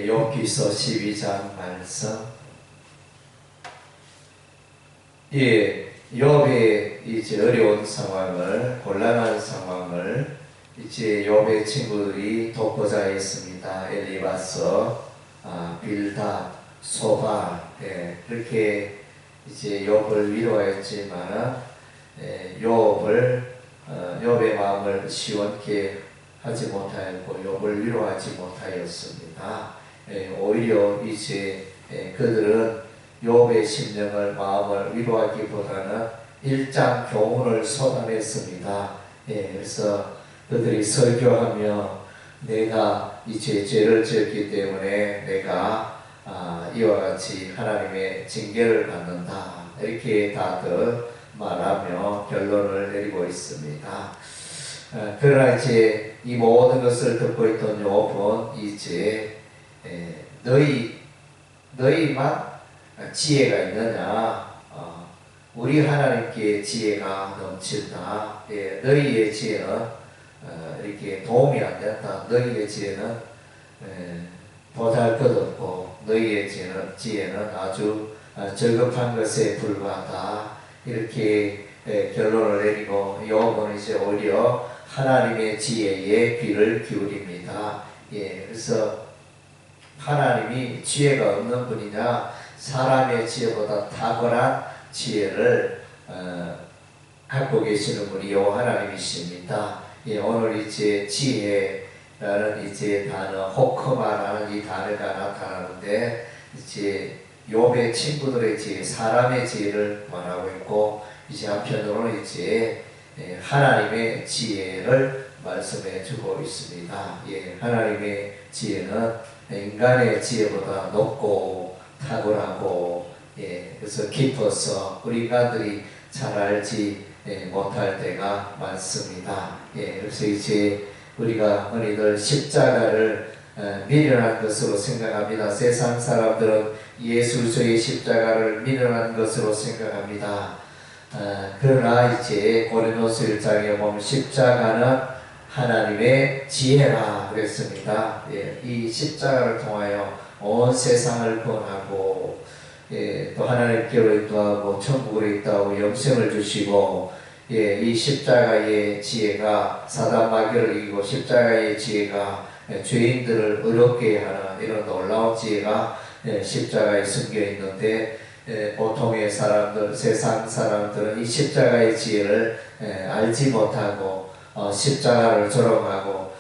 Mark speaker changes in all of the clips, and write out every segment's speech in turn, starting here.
Speaker 1: 욥기서 12장 말씀. 욥의 이제 어려운 상황을, 곤란한 상황을 이제 욥의 친구들이 돕고자 했습니다. 엘리바서, 빌닷, 소발, 그렇게 이제 욥을 위로하였지만 욥의 마음을 시원케 하지 못하였고 욥을 위로하지 못하였습니다. 오히려 이제 그들은 욥의 심령을, 마음을 위로하기보다는 일장 교훈을 쏟아냈습니다. 그래서 그들이 설교하며 내가 이제 죄를 지었기 때문에 내가 이와 같이 하나님의 징계를 받는다, 이렇게 다들 말하며 결론을 내리고 있습니다. 그러나 이제 이 모든 것을 듣고 있던 욥은 이제 너희만 지혜가 있느냐? 우리 하나님께 지혜가 넘친다. 너희의 지혜는 이렇게 도움이 안 된다. 너희의 지혜는 보잘것없고 너희의 지혜는 아주 절급한 것에 불과하다. 이렇게 결론을 내리고 욥은 이제 오히려 하나님의 지혜에 귀를 기울입니다. 그래서 하나님이 지혜가 없는 분이냐, 사람의 지혜보다 탁월한 지혜를 갖고 계시는 분이 여호와 하나님이십니다. 오늘 이제 지혜라는 이제 단어, 호크마라는 이 단어가 나타나는데 이제 욥의 친구들의 지혜, 사람의 지혜를 말하고 있고 이제 한편으로는 이제 하나님의 지혜를 말씀해 주고 있습니다. 하나님의 지혜는 인간의 지혜보다 높고 탁월하고 그래서 깊어서 우리 인간들이 잘 알지 못할 때가 많습니다. 그래서 이제 우리가 흔히들 십자가를 미련한 것으로 생각합니다. 세상 사람들은 예수의 십자가를 미련한 것으로 생각합니다. 그러나 이제 고린도서 1장에 보면 십자가는 하나님의 지혜라 그랬습니다. 이 십자가를 통하여 온 세상을 구원하고 또 하나님께로 인도하고 천국으로 인도하고 영생을 주시고 이 십자가의 지혜가 사단 마귀를 이기고 십자가의 지혜가 죄인들을 의롭게 하는 이런 놀라운 지혜가 십자가에 숨겨 있는데 보통의 사람들, 세상 사람들은 이 십자가의 지혜를 알지 못하고 십자가를 조롱하고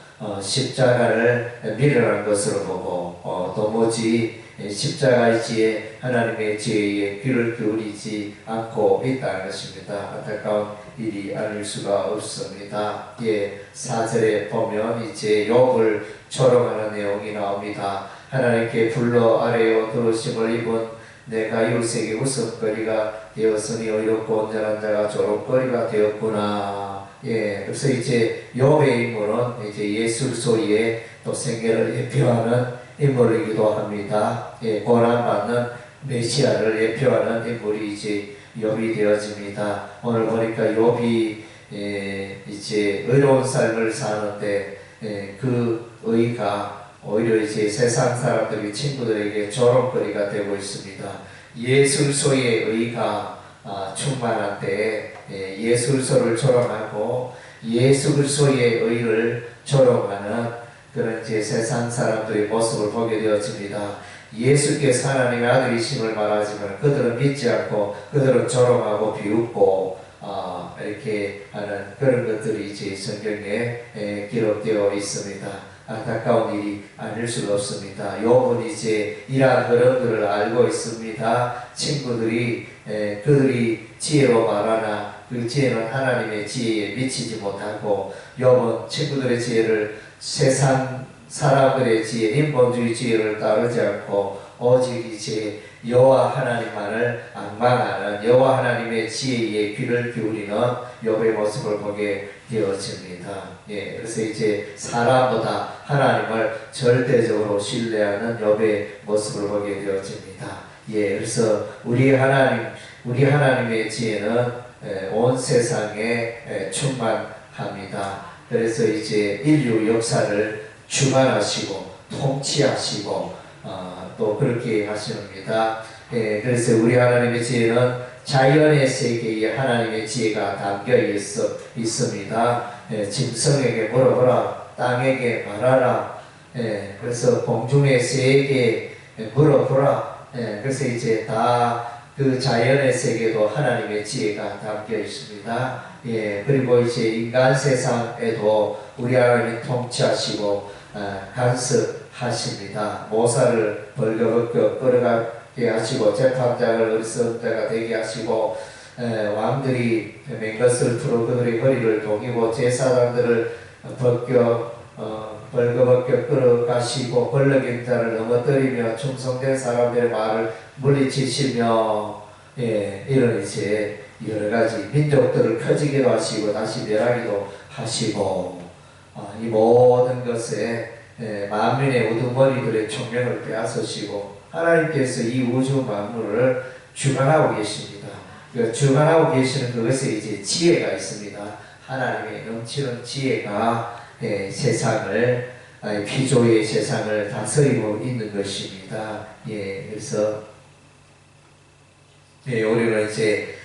Speaker 1: 십자가를 미련한 것으로 보고 도무지 십자가의 지혜, 하나님의 지혜에 귀를 기울이지 않고 있다는 것입니다. 안타까운 일이 아닐 수가 없습니다. 4절에 보면 이제 욥을 조롱하는 내용이 나옵니다. 하나님께 불러 아뢰어 들으심을 입은 내가 이웃에게 웃음거리가 되었으니 의롭고 온전한 자가 조롱거리가 되었구나. 그래서 이제 욥의 인물은 이제 예술소리에 또 생애를 예표하는 인물이기도 합니다. 고난받는 메시아를 예표하는 인물이 이제 욥이 되어집니다. 오늘 보니까 욥이 이제 의로운 삶을 사는데 그 의가 오히려 이제 세상 사람들이 친구들에게 조롱거리가 되고 있습니다. 예술소의 의가 충만한 때 예술소를 조롱하고 예술소의 의를 조롱하는 그런 이제 세상 사람들의 모습을 보게 되어집니다. 예수께서 하나님의 아들이심을 말하지만 그들은 믿지 않고 그들은 조롱하고 비웃고 이렇게 하는 그런 것들이 이제 성경에 기록되어 있습니다. 안타까운 일이 아닐 수가 없습니다. 욥은 이제 이러한 흐름들을 알고 있습니다. 친구들이 그들이 지혜로 말하나 그 지혜는 하나님의 지혜에 미치지 못하고 욥은 친구들의 지혜를 세상 사람들의 지혜, 인본주의 지혜를 따르지 않고 오직 이제 여호와 하나님만을 앙망하는 여호와 하나님의 지혜에 귀를 기울이는 욥의 모습을 보게 되어집니다. 그래서 이제 사람보다 하나님을 절대적으로 신뢰하는 욥의 모습을 보게 되어집니다. 그래서 우리 하나님의 지혜는 온 세상에 충만합니다. 그래서 이제 인류 역사를 주관하시고 통치하시고 또 그렇게 하십니다. 그래서 우리 하나님의 지혜는 자연의 세계에 하나님의 지혜가 담겨 있습니다. 짐승에게 물어보라, 땅에게 말하라. 그래서 공중의 새에게 물어보라. 그래서 이제 다 그 자연의 세계도 하나님의 지혜가 담겨 있습니다. 그리고 이제 인간 세상에도 우리 하나님이 통치하시고 간섭하십니다. 모사를 벌거벗겨 끌어가게 하시고 재판장을 어리석은 자가 되게 하시고 왕들이 맹것을 풀어 그들의 허리를 동이고 제사장들을 벌거벗겨 끌어가시고 벌러긴 자를 넘어뜨리며 충성된 사람들의 말을 물리치시며 이런 이제 여러가지 민족들을 펴지기도 하시고 다시 멸하기도 하시고 이 모든 것에 만민의 우두머리들의 총명을 빼앗으시고 하나님께서 이 우주 만물을 주관하고 계십니다. 주관하고 계시는 그것에 이제 지혜가 있습니다. 하나님의 넘치는 지혜가 세상을 피조의 세상을 다스리고 있는 것입니다. 그래서 우리는 이제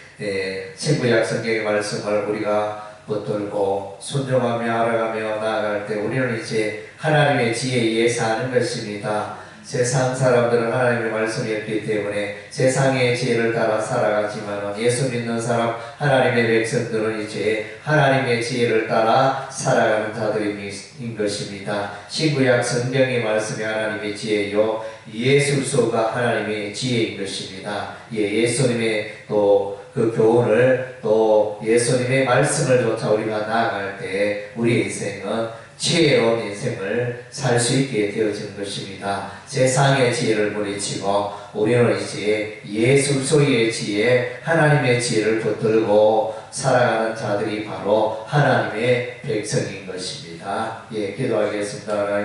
Speaker 1: 신구약 성경의 말씀을 우리가 붙들고 순종하며 알아가며 나아갈 때 우리는 이제 하나님의 지혜에 사는 것입니다. 세상 사람들은 하나님의 말씀이 없기 때문에 세상의 지혜를 따라 살아가지만 예수 믿는 사람 하나님의 백성들은 이제 하나님의 지혜를 따라 살아가는 자들인 것입니다. 신구약 성경의 말씀이 하나님의 지혜요 예술서가 하나님의 지혜인 것입니다. 예수님의 또 그 교훈을 또 예수님의 말씀을 쫓아 우리가 나아갈 때 우리 인생은 지혜로운 인생을 살 수 있게 되어지는 것입니다. 세상의 지혜를 물리치고 우리는 이제 예술소의 지혜, 하나님의 지혜를 붙들고 살아가는 자들이 바로 하나님의 백성인 것입니다. 기도하겠습니다.